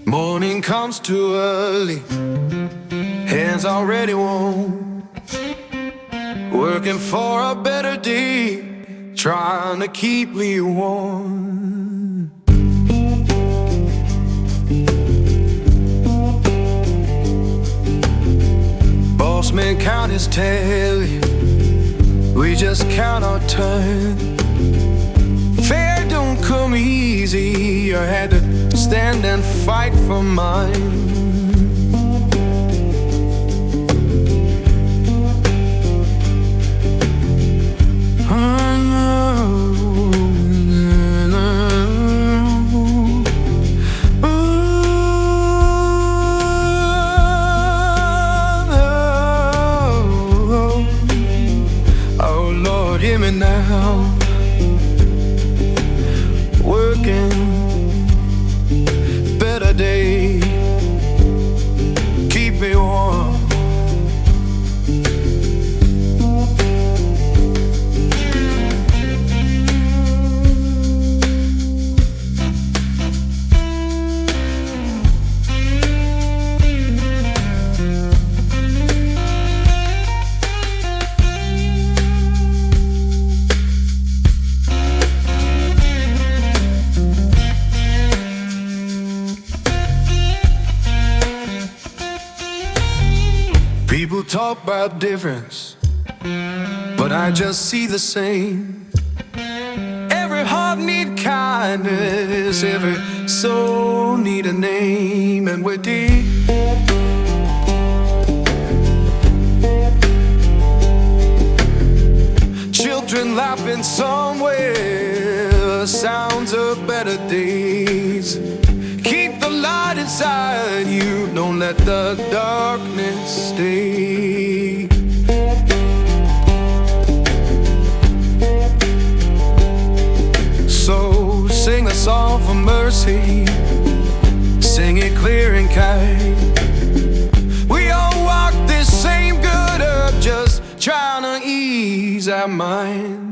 Morning comes too early, hands already warm, working for a better day, trying to keep me warm. Boss man count his tally, we just count our turn. Fair don't come easy, I had to stand and fight for mine. Oh Lord, hear me now. Working, better day, keep me warm. People talk about difference, but I just see the same. Every heart need kindness, every soul need a name, and we're deep. Children laughing somewhere, sounds of better days. Keep the light inside you, don't let the darkness stay. So sing a song for mercy, sing it clear and kind. We all walk this same good earth, just trying to ease our mind.